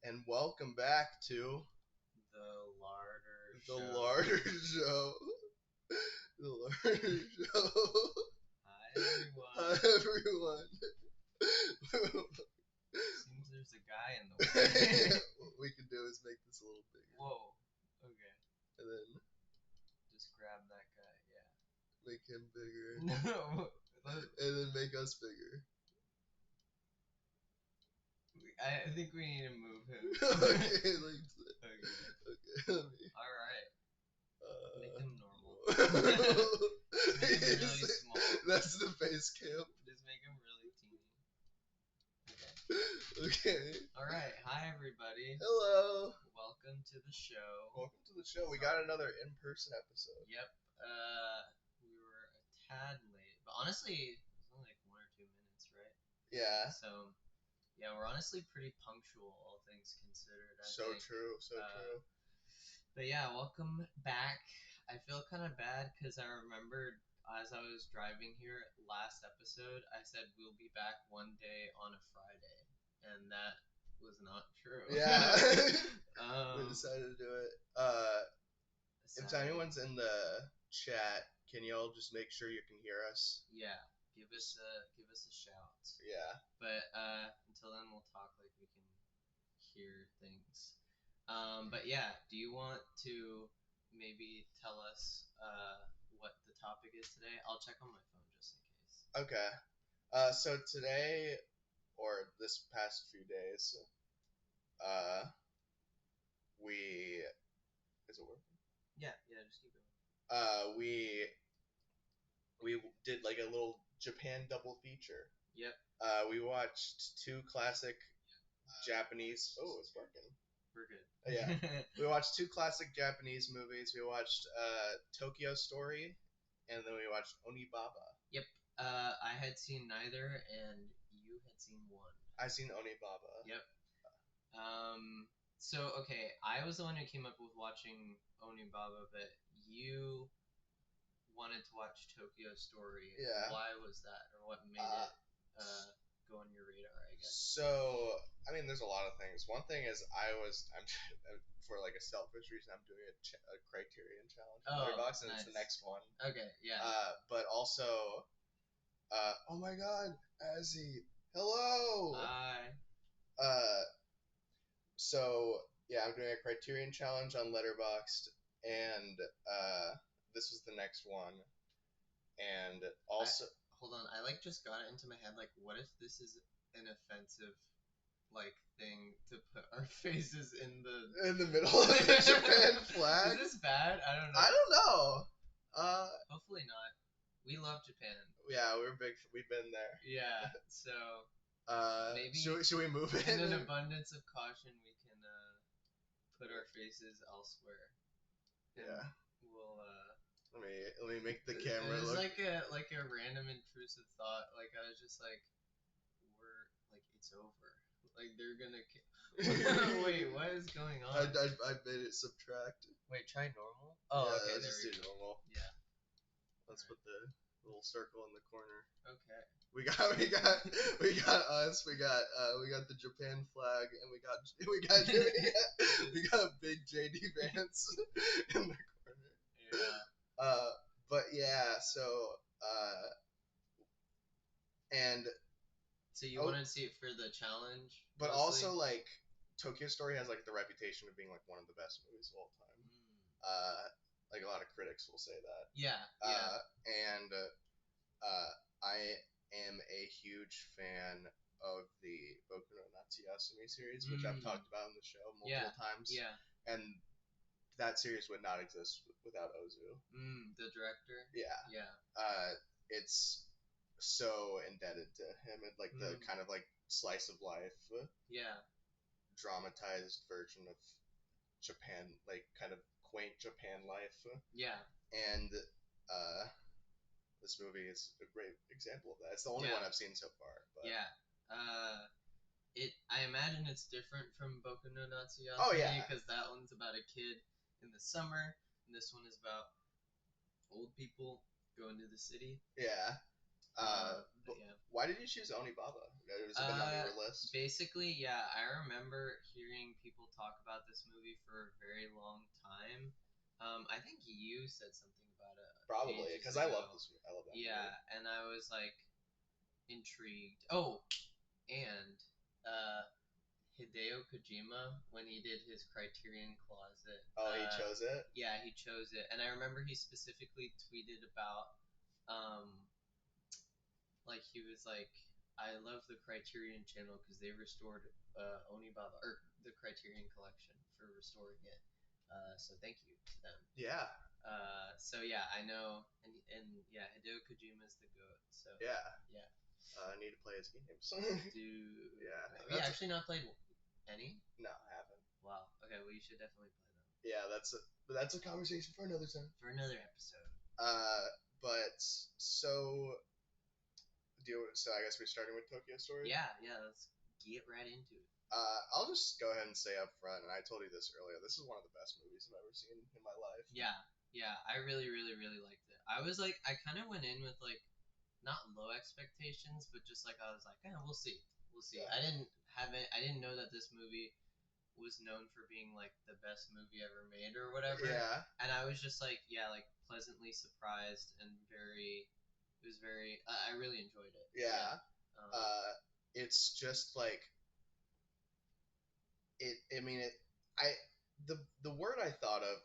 and welcome back to The Larter the Show. Larter Show. The Larter Show. Hi, everyone. Hi, everyone. Seems there's a guy in the way. What we can do is make this a little bigger. Whoa. Okay. And then Just grab that guy. Yeah. make him bigger. No. And then make us bigger. I think we need to move him. Okay, like Okay. let me. All right. Make him normal. Make Make him really small. That's the base camp. Just make him really teeny. Okay. All right. Hi, everybody. Hello. Welcome to the show. Welcome to the show. We got another in-person episode. Yep. We were a tad late, but honestly, it was only like 1 or 2 minutes, right? Yeah. So, yeah, we're honestly pretty punctual, all things considered. I So think. true. So true. But yeah, welcome back. I feel kind of bad because I remembered as I was driving here last episode, I said we'll be back one day on a Friday, and that was not true. Yeah. We um, decided to do it. If Saturday. anyone's in the chat, can y'all just make sure you can hear us? Yeah, give us a shout. Yeah. But until then, we'll talk like we can hear things. But yeah, do you want to maybe tell us what the topic is today? I'll check on my phone just in case. Okay. So today, or this past few days, we is it working? Yeah, just keep going. We did like a little Japan double feature. Yep. We watched two classic Japanese. Oh, it's working. We're good. Yeah. We watched two classic Japanese movies. We watched Tokyo Story, and then we watched Onibaba. Yep. I had seen neither, and you had seen one. I seen Onibaba. Yep. So okay, I was the one who came up with watching Onibaba, but you wanted to watch Tokyo Story. Yeah. Why was that, or what made it go on your radar? I guess. So I mean, there's a lot of things. One thing is I'm for like a selfish reason, I'm doing a Criterion challenge on Letterboxd, and nice. it's the next one. Okay. Yeah. But also, oh my God, Azzy, hello. Hi. So yeah, I'm doing a Criterion challenge on Letterboxd, and this was the next one, and also hold on, I like just got it into my head, like, what if this is an offensive like thing to put our faces in the middle of the Japan flag? Is this bad? I don't know. I don't know. Hopefully not. We love Japan. Yeah, we've been there. Yeah, so maybe should we move in an abundance of caution we can put our faces elsewhere. Yeah. We'll let me make the camera it was look like a random intrusive thought. Like I was just like, we're like, it's over. Like they're gonna wait, what is going on? I made it subtract. Wait, try normal? Oh, yeah, okay, let's just do normal. Yeah. Let's put the little circle in the corner. Okay. We got us. We got the Japan flag, and we got a big JD Vance in the corner. Yeah. But yeah, so and so you wanted to see it for the challenge, but mostly? Also like Tokyo Story has like the reputation of being like one of the best movies of all time. Like a lot of critics will say that. Yeah. And I am a huge fan of the Boku no Natsuyasumi series, which I've talked about on the show multiple times. Yeah. And that series would not exist without Ozu. The director? Yeah. Yeah. It's so indebted to him, and like the kind of like slice of life. Yeah. Dramatized version of Japan, like kind of quaint Japan life. Yeah. And this movie is a great example of that. It's the only one I've seen so far. But. Yeah. I imagine it's different from Boku no Natsuyasumi. Oh yeah. Because that one's about a kid in the summer, and this one is about old people going to the city. Yeah. Yeah. Why did you choose Onibaba? It was been on your list. Basically, yeah, I remember hearing people talk about this movie for a very long time. I think you said something about it Probably ages because I love ago. this. I love that Yeah, movie. and I was like intrigued. Oh, and Hideo Kojima, when he did his Criterion Closet. Oh, he chose it. Yeah, he chose it, and I remember he specifically tweeted about, like he was like, I love the Criterion Channel because they restored Onibaba or the Criterion Collection for restoring it. So thank you to them. Yeah. So yeah, I know, and yeah, Hideo Kojima is the goat. So Yeah. yeah. I need to play his games. Dude. Yeah. Have you actually not played any? No, I haven't. Wow. Okay, well you should definitely play them. Yeah, that's a conversation for another time. For another episode. But so so I guess we're starting with Tokyo Story. Yeah, let's get right into it. I'll just go ahead and say up front, and I told you this earlier. This is one of the best movies I've ever seen in my life. Yeah, I really, really, really liked it. I was like, I kind of went in with like not low expectations, but just like I was like, we'll see. Yeah. I didn't know that this movie was known for being like the best movie ever made or whatever. Yeah. And I was just like, like pleasantly surprised and it was very, I really enjoyed it. Yeah. It's just like it. I mean, the word I thought of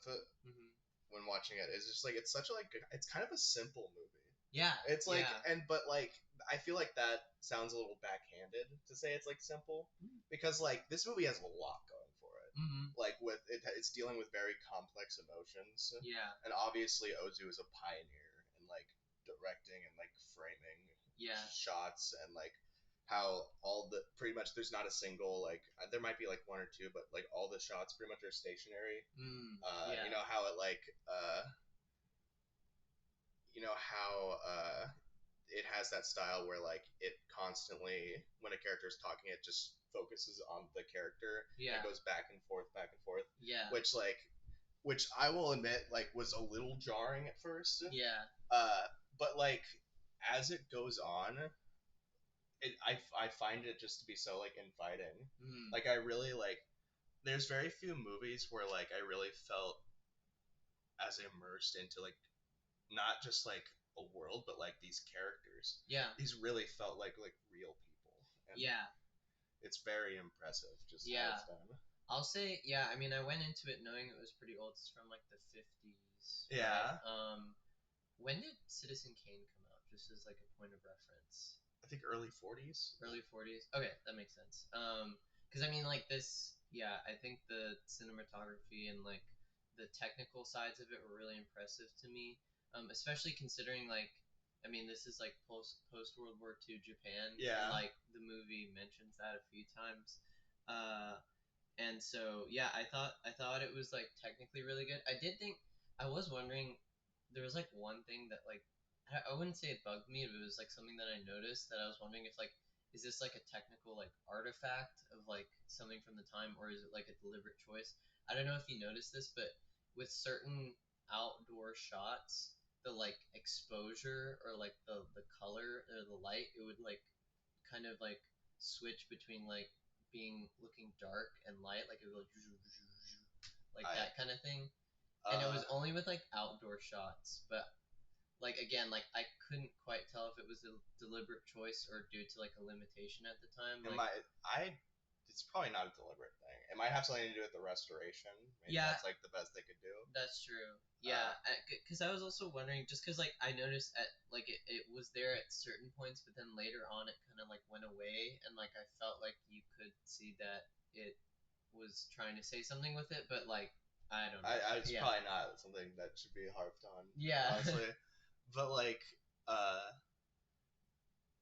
when watching it is just like it's such a it's kind of a simple movie. Yeah. It's like but like I feel like that sounds a little backhanded to say it's like simple because like this movie has a lot going for it. Like with it's dealing with very complex emotions. Yeah. And obviously Ozu is a pioneer in like directing and like framing shots and like how all the pretty much there's not a single like there might be like one or two but like all the shots pretty much are stationary. You know how it like you know how it has that style where like it constantly when a character is talking it just focuses on the character and goes back and forth which I will admit like was a little jarring at first but like as it goes on I find it just to be so like inviting. Like I really like there's very few movies where like I really felt as immersed into like not just like a world but like these characters. These really felt like real people. And it's very impressive just how it's done. I'll say I mean I went into it knowing it was pretty old. It's from like the 50s. Yeah. Right? When did Citizen Kane come out? Just as like a point of reference. I think early 40s. Early 40s. Okay, that makes sense. Because I mean like this I think the cinematography and like the technical sides of it were really impressive to me. Especially considering like I mean this is like post World War II Japan. And like the movie mentions that a few times. And so I thought it was like technically really good. I did think I was wondering there was like one thing that like I wouldn't say it bugged me, but it was like something that I noticed that I was wondering if like is this like a technical like artifact of like something from the time or is it like a deliberate choice? I don't know if you noticed this, but with certain outdoor shots, the like exposure or like the color or the light, it would like kind of like switch between like looking dark and light, like it would go like that kind of thing. And it was only with like outdoor shots, but like again, like I couldn't quite tell if it was a deliberate choice or due to like a limitation at the time. It's probably not a deliberate thing. It might have something to do with the restoration. Maybe that's like the best they could do. That's true. Yeah, because I was also wondering, just because like I noticed at like it was there at certain points, but then later on it kind of like went away, and like I felt like you could see that it was trying to say something with it, but like I don't know. It's probably not something that should be harped on. Yeah. Honestly, but like,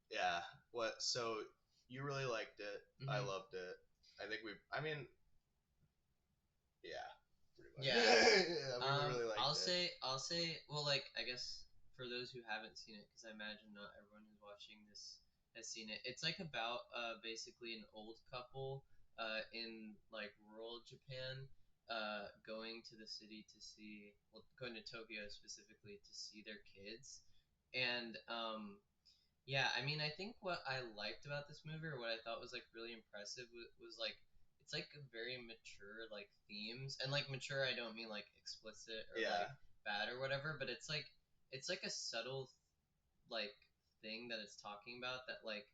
yeah. So you really liked it. I loved it. I think I mean, yeah. Pretty much. Yeah. We really liked it. I'll say. Well, like I guess for those who haven't seen it, because I imagine not everyone who's watching this has seen it. It's like about basically an old couple in like rural Japan going to the city to see going to Tokyo specifically to see their kids. And I mean I think what I liked about this movie or what I thought was like really impressive was like it's like very mature like themes, and like mature I don't mean like explicit or like bad or whatever, but it's like a subtle like thing that it's talking about that like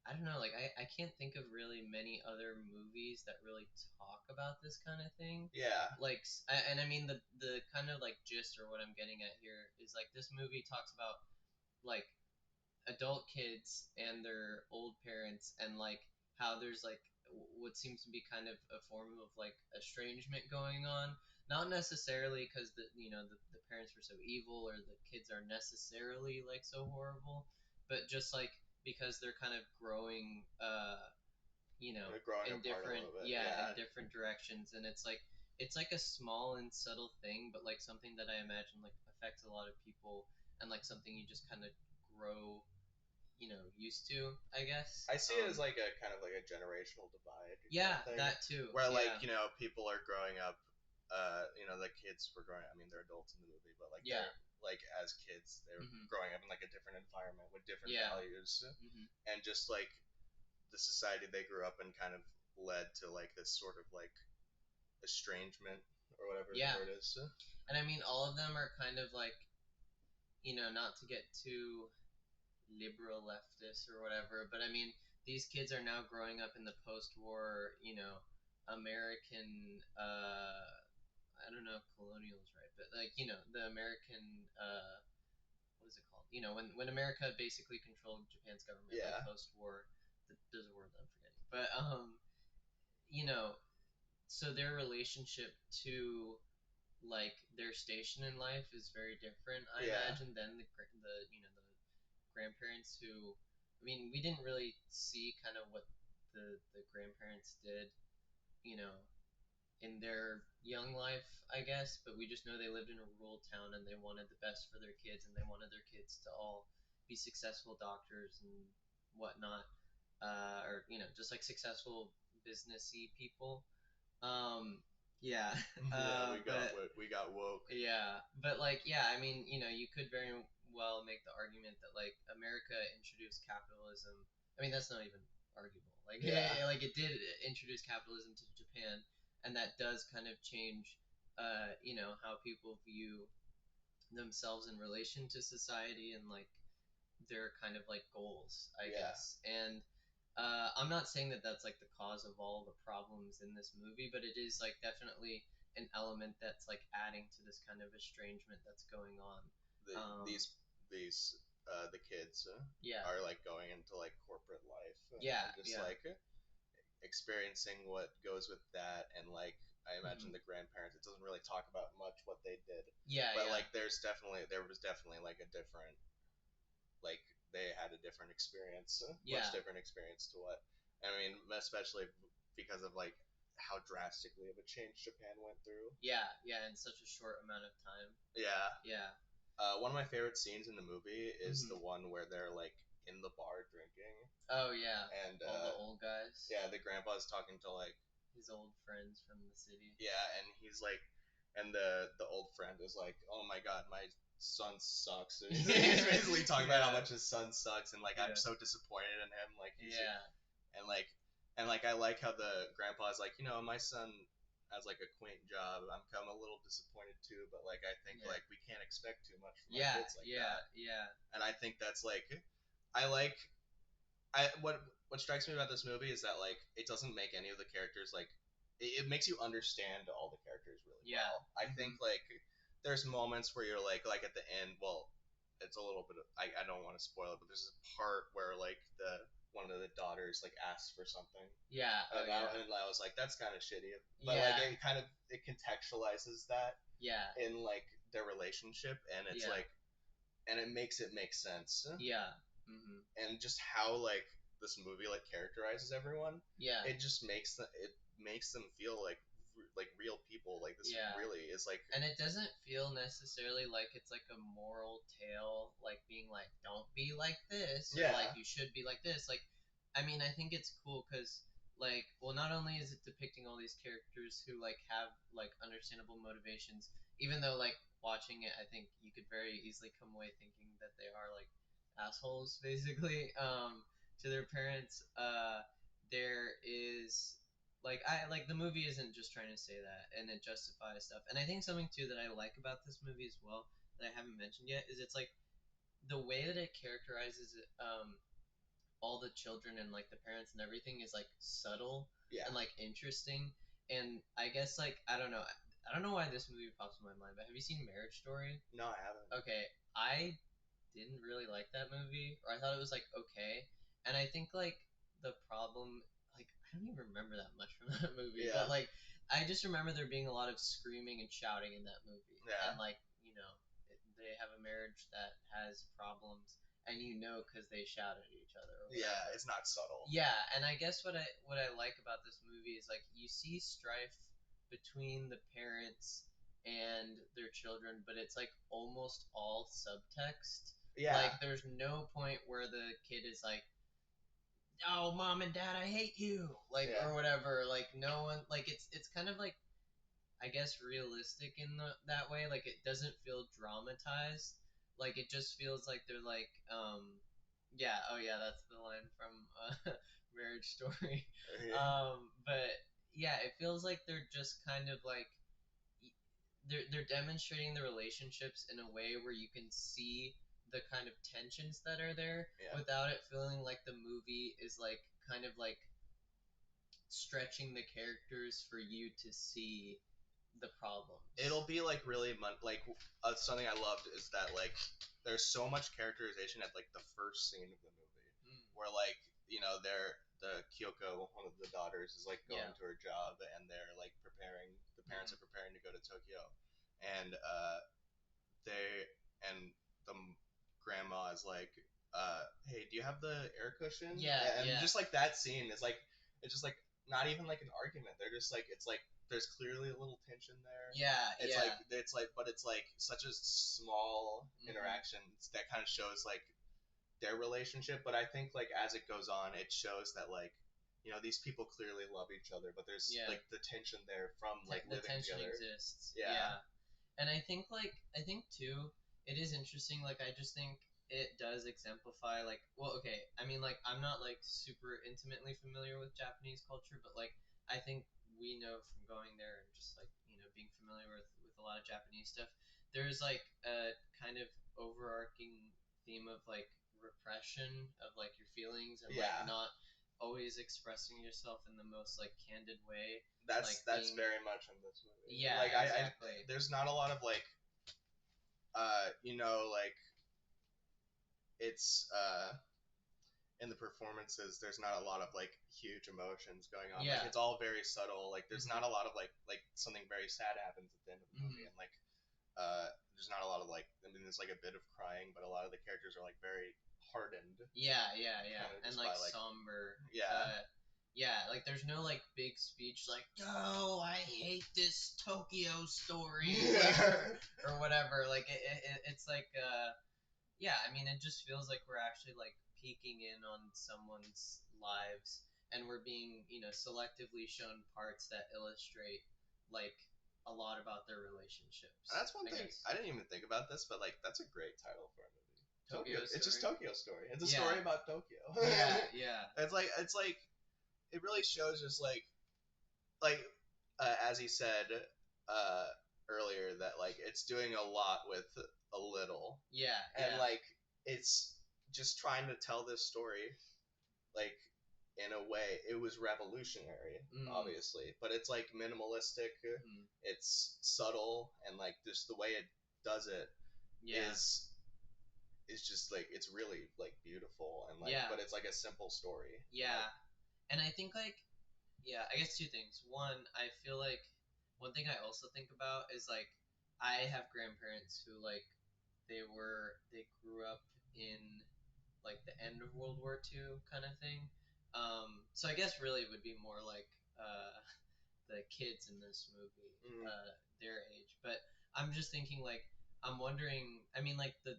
I don't know, like I can't think of really many other movies that really talk about this kind of thing. Yeah. Like, and I mean the kind of like gist or what I'm getting at here is like this movie talks about like adult kids and their old parents and like how there's like what seems to be kind of a form of like estrangement going on, not necessarily because the parents were so evil or the kids are necessarily like so horrible, but just like because they're kind of growing in different in different directions, and it's like a small and subtle thing, but like something that I imagine like affects a lot of people, and like something you just kind of grow used to, I guess. I see it as like a kind of like a generational divide. Yeah, that too. Where like people are growing up. The kids were growing. I mean, they're adults in the movie, but like they're like as kids, they were growing up in like a different environment with different values, and just like the society they grew up in kind of led to like this sort of like estrangement or whatever the word is. And I mean, all of them are kind of like, not to get too liberal leftist or whatever, but I mean, these kids are now growing up in the post-war, American, I don't know if colonial is right, but like, the American, what is it called? When America basically controlled Japan's government, like post-war, there's a word that I'm forgetting, but so their relationship to like their station in life is very different, I imagine, than the grandparents who, I mean, we didn't really see kind of what the grandparents did, in their young life, I guess, but we just know they lived in a rural town and they wanted the best for their kids, and they wanted their kids to all be successful doctors and whatnot, or just like successful businessy people. Yeah. We got woke. Yeah, but like, I mean, you could very well make the argument that like America introduced capitalism. I mean, that's not even arguable. Like, like it did introduce capitalism to Japan, and that does kind of change, how people view themselves in relation to society and like their kind of like goals, I guess. And I'm not saying that that's like the cause of all the problems in this movie, but it is like definitely an element that's like adding to this kind of estrangement that's going on. These the kids are like going into like corporate life. Like experiencing what goes with that, and like I imagine the grandparents. It doesn't really talk about much what they did. But like there was definitely like a different, like they had a different experience, much different experience to what. I mean, especially because of like how drastically of a change Japan went through. Yeah, in such a short amount of time. Yeah. One of my favorite scenes in the movie is the one where they're like in the bar drinking. Oh yeah. And all the old guys. Yeah, the grandpa's talking to like his old friends from the city. Yeah, and he's like, and the old friend is like, "Oh my god, my son sucks." And he's basically talking about how much his son sucks, and like I'm so disappointed in him. Like and like I like how the grandpa's like, my son has like a quaint job. I'm a little disappointed too, but like I think like we can't expect too much from our kids like that. And I think that's like, I like, what strikes me about this movie is that like it doesn't make any of the characters like, it makes you understand all the characters really well. I think like there's moments where you're like at the end, well, it's a little bit of, I don't want to spoil it, but there's a part where like one of the daughters like asks for something. And I was like, that's kind of shitty. But like it kind of, it contextualizes that in like their relationship, and it's like, and it makes it make sense. And just how like this movie like characterizes everyone. It just makes them feel like real people. Like this really is like, and it doesn't feel necessarily like it's like a moral tale, like being like, don't be like this, or like you should be like this. Like, I mean, I think it's cool because like, well, not only is it depicting all these characters who like have like understandable motivations, even though like watching it, I think you could very easily come away thinking that they are like assholes basically to their parents. There is Like the movie isn't just trying to say that, and it justifies stuff. And I think something too that I like about this movie as well that I haven't mentioned yet is it's like the way that it characterizes all the children and like the parents and everything is like subtle and like interesting. And I guess like I don't know. I don't know why this movie pops in my mind, but have you seen Marriage Story? No, I haven't. Okay, I didn't really like that movie, or I thought it was like okay. And I think like the problem, like I don't even remember that much from that movie, but like I just remember there being a lot of screaming and shouting in that movie, and like they have a marriage that has problems, and because they shout at each other. Yeah, it's not subtle. Yeah, and I guess what I like about this movie is like you see strife between the parents and their children, but it's like almost all subtext. Yeah. Like there's no point where the kid is like, "Oh, mom and dad, I hate you," like or whatever. Like no one like it's kind of like I guess realistic in that way. Like it doesn't feel dramatized. Like it just feels like they're like yeah, oh yeah, that's the line from Marriage Story. But yeah, it feels like they're just kind of like they're demonstrating the relationships in a way where you can see the kind of tensions that are there without it feeling like the movie is like kind of like stretching the characters for you to see the problems. It'll be like really like something I loved is that like there's so much characterization at like the first scene of the movie where like the Kyoko, one of the daughters, is like going to her job and they're like preparing. The parents are preparing to go to Tokyo, and they and the grandma is like, "Hey, do you have the air cushion?" Yeah, and just like that scene is like it's just like not even like an argument. They're just like it's like there's clearly a little tension there. Yeah, it's like but it's like such a small interaction that kind of shows like their relationship. But I think like as it goes on, it shows that like these people clearly love each other, but there's like the tension there from like living tension together. Exists. Yeah. And I think too, it is interesting. Like I just think it does exemplify like okay, I mean like I'm not like super intimately familiar with Japanese culture, but like I think we know from going there and just like being familiar with a lot of Japanese stuff. There's like a kind of overarching theme of like repression of like your feelings and like not always expressing yourself in the most like candid way. That's very much in this movie. Yeah, like exactly. There's not a lot of like like it's in the performances there's not a lot of like huge emotions going on. Like it's all very subtle. Like there's not a lot of like something very sad happens at the end of the movie, and like there's not a lot of like I mean there's like a bit of crying, but a lot of the characters are like very hardened. Yeah, and like somber. Like there's no like big speech like, "Yo, I hate this Tokyo story," or whatever. Like it's like I mean it just feels like we're actually like peeking in on someone's lives, and we're being selectively shown parts that illustrate like a lot about their relationships. That's one thing I didn't even think about this, but like that's a great title for a movie. Tokyo. It's just Tokyo Story. It's a story about Tokyo. Yeah. It's like it really shows just like as he said earlier that like it's doing a lot with a little. Yeah. And like it's just trying to tell this story like in a way it was revolutionary obviously, but it's like minimalistic. It's subtle, and like just the way it does it is just like it's really like beautiful and like but it's like a simple story. And I think like I guess two things. One, I feel like one thing I also think about is like I have grandparents who like they grew up in like the end of World War II kind of thing. So I guess really it would be more like the kids in this movie, their age. But I'm just thinking like I'm wondering. I mean, like the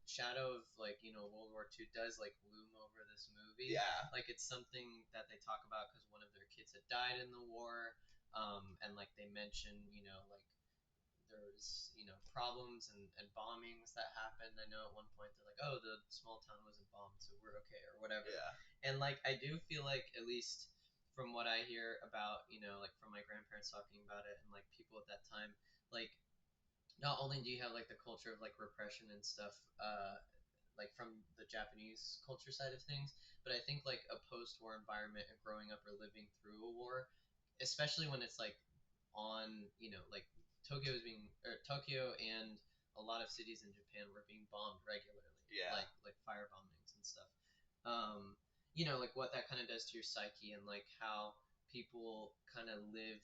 shadow of like World War II does like loom over this movie. Yeah. Like it's something that they talk about because one of their kids had died in the war, and like they mention like there was problems and bombings that happened. I know at one point they're like, oh, the small town wasn't bombed, so we're okay or whatever. Yeah. And like I do feel like at least from what I hear about, like from my grandparents talking about it and like people at that time, like not only do you have like the culture of like repression and stuff, like from the Japanese culture side of things, but I think like a post-war environment and growing up or living through a war, especially when it's like on, like Tokyo and a lot of cities in Japan were being bombed regularly, like fire bombings and stuff. Like what that kind of does to your psyche and like how people kind of live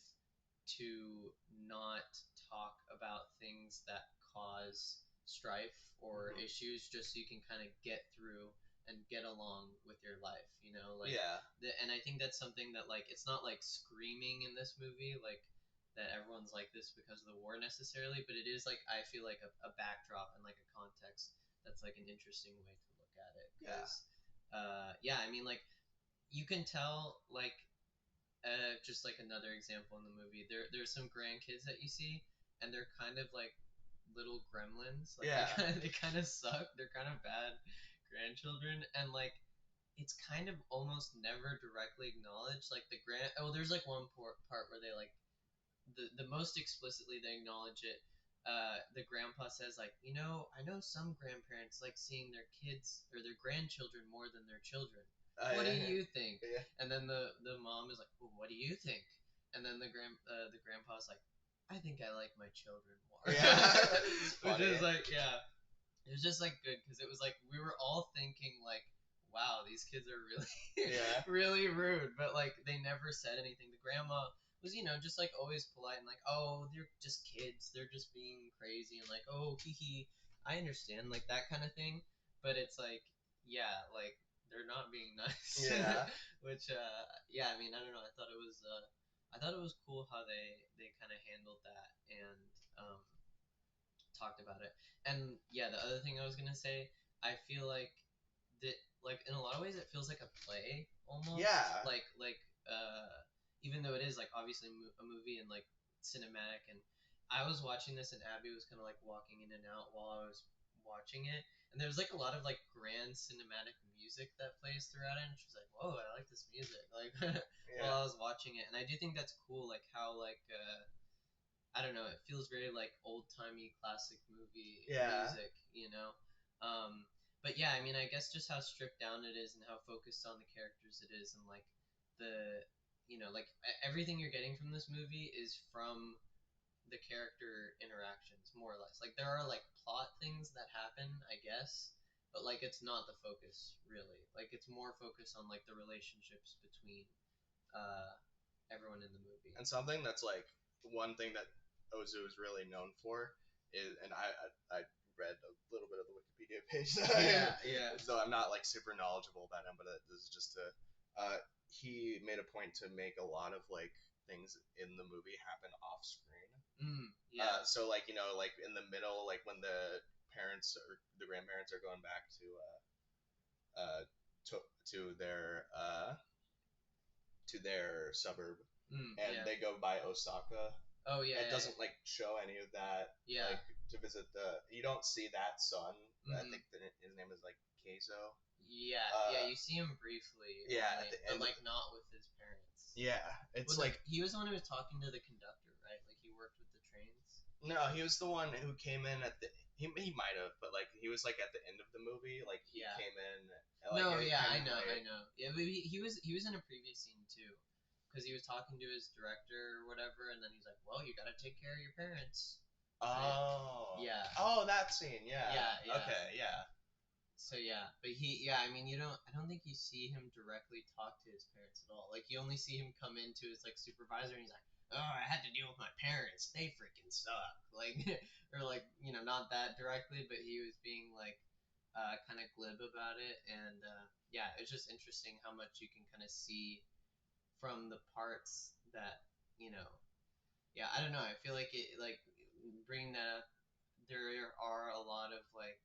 to not talk about things that cause strife or issues just so you can kind of get through and get along with your life, like and I think that's something that like it's not like screaming in this movie like that everyone's like this because of the war necessarily, but it is like I feel like a backdrop and like a context that's like an interesting way to look at it because I mean like you can tell like just like another example in the movie, there's some grandkids that you see, and they're kind of like little gremlins. Like they kind of suck. They're kind of bad grandchildren, and like it's kind of almost never directly acknowledged. Like there's like one part where they like the most explicitly they acknowledge it. The grandpa says like, I know some grandparents like seeing their kids or their grandchildren more than their children. What do you think? Yeah. And then the mom is like, well, what do you think? And then the grandpa's like, I think I like my children more. Yeah. Which is like, yeah, it was just like good because it was like we were all thinking like, wow, these kids are really really rude, but like they never said anything. The grandma was just like always polite and like, oh, they're just kids, they're just being crazy and like, oh, hee hee, I understand, like that kind of thing. But it's like, yeah, like they're not being nice. Which I mean, I don't know, I thought it was cool how they kind of handled that and talked about it. And yeah, the other thing I was gonna say, I feel like that like in a lot of ways it feels like a play almost. Yeah. Like even though it is like obviously a movie and like cinematic, and I was watching this and Abby was kind of like walking in and out while I was watching it, and there was like a lot of like grand cinematic music that plays throughout it, and she's like, whoa, I like this music, like while I was watching it. And I do think that's cool, like how like I don't know, it feels very like old-timey classic movie music, but yeah, I mean, I guess just how stripped down it is and how focused on the characters it is, and like the like everything you're getting from this movie is from the character interactions, more or less. Like there are like plot things that happen, I guess, but like it's not the focus really. Like it's more focused on like the relationships between everyone in the movie. And something that's like one thing that Ozu is really known for is, and I read a little bit of the Wikipedia page. Yeah. So I'm not like super knowledgeable about him, but this is just he made a point to make a lot of like things in the movie happen off screen. So like like in the middle, like when the parents or the grandparents are going back to their suburb, and they go by Osaka. Oh yeah. It doesn't like show any of that. Yeah. Like to visit you don't see that son. I think his name is like Keizo. Yeah. You see him briefly. Yeah. Only, but like not with his parents. Yeah. It's like he was the one who was talking to the conductor, right? Like he worked with the trains. No, he was the one who came in at the. He might have, but like he was like at the end of the movie. Like he came in. Like, I know. Yeah, but he was in a previous scene too. Because he was talking to his director or whatever, and then he's like, well, you gotta take care of your parents. Oh. Yeah. Oh, that scene, yeah. Yeah. Okay, yeah. So yeah, but I mean, I don't think you see him directly talk to his parents at all. Like you only see him come into his like supervisor, and he's like, oh, I had to deal with my parents, they freaking suck. Like, or like, not that directly, but he was being like, kind of glib about it, and yeah, it's just interesting how much you can kind of see from the parts that I don't know, I feel like it, like bringing that up, there are a lot of like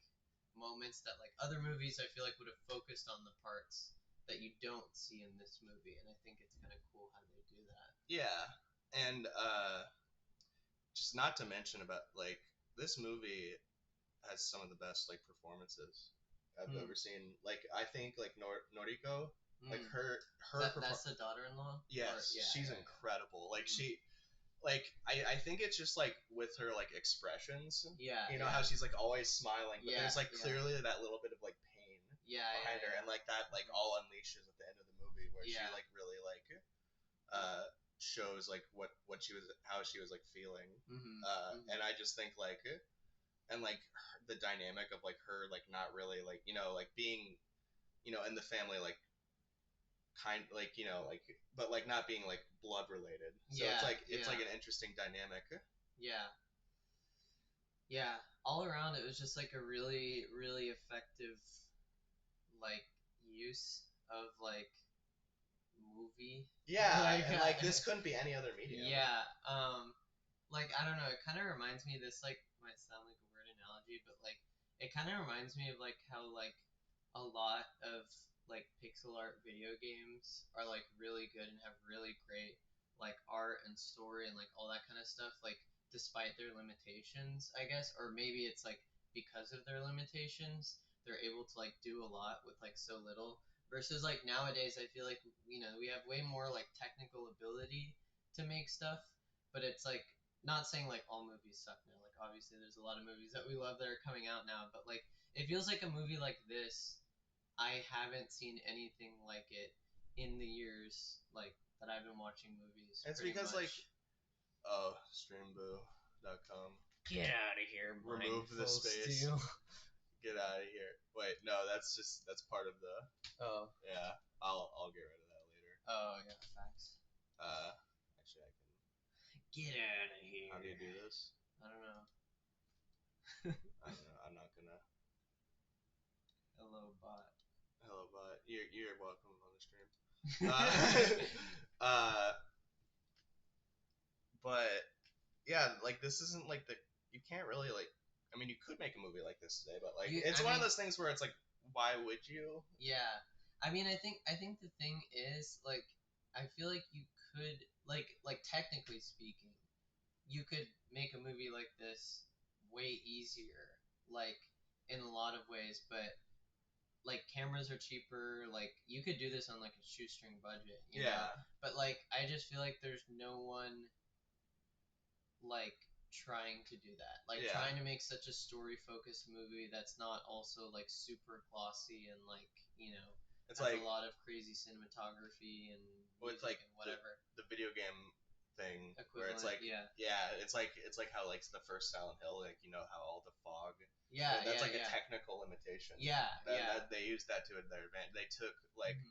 moments that like other movies I feel like would have focused on the parts that you don't see in this movie, and I think it's kind of cool how they do that. Yeah. And just not to mention about like this movie has some of the best like performances I've ever seen. Like I think like Noriko Like that's the daughter-in-law. Yes, she's incredible. Like she. Like I think it's just like with her like expressions. Yeah. You know how she's like always smiling, but there's like clearly that little bit of like pain behind her, and like that like all unleashes at the end of the movie where she like really like shows like what she was, how she was like feeling. And I just think like, and like the dynamic of like her like not really like, you know, like being, you know, in the family like kind like, you know, like, but like not being like blood related, so it's like an interesting dynamic. Yeah, all around it was just like a really really effective like use of like movie. And like this couldn't be any other medium. Like I don't know, it kind of reminds me, this like might sound like a weird analogy, but like it kind of reminds me of like how like a lot of like pixel art video games are like really good and have really great like art and story and like all that kind of stuff, like despite their limitations, I guess, or maybe it's like because of their limitations they're able to like do a lot with like so little, versus like nowadays I feel like, you know, we have way more like technical ability to make stuff, but it's like, not saying like all movies suck now. Like obviously there's a lot of movies that we love that are coming out now, but like it feels like a movie like this, I haven't seen anything like it in the years like that I've been watching movies. It's because much. Like, oh, streamboo.com. Get out of here, remove the space. Get out of here. Wait, no, that's part of the. Oh. Yeah, I'll get rid of that later. Oh yeah, facts. Actually, I can. Get out of here. How do you do this? I don't know. I don't know. I'm not gonna. Hello, bot. Hello, bot. You're welcome on the stream. But yeah, like this isn't like the. You can't really like. I mean, you could make a movie like this today, but like it's one of those things where it's like, why would you? Yeah, I mean, I think the thing is like, I feel like you could like technically speaking, you could make a movie like this way easier, like in a lot of ways, but like cameras are cheaper, like you could do this on like a shoestring budget, you know? But like I just feel like there's no one like trying to do that, like trying to make such a story focused movie that's not also like super glossy and like, you know, it's like a lot of crazy cinematography and with like and whatever the video game thing equivalent, where it's like it's like how like the first Silent Hill, like, you know, how all the fog, that's like a technical limitation, that they used that to their advantage. They took like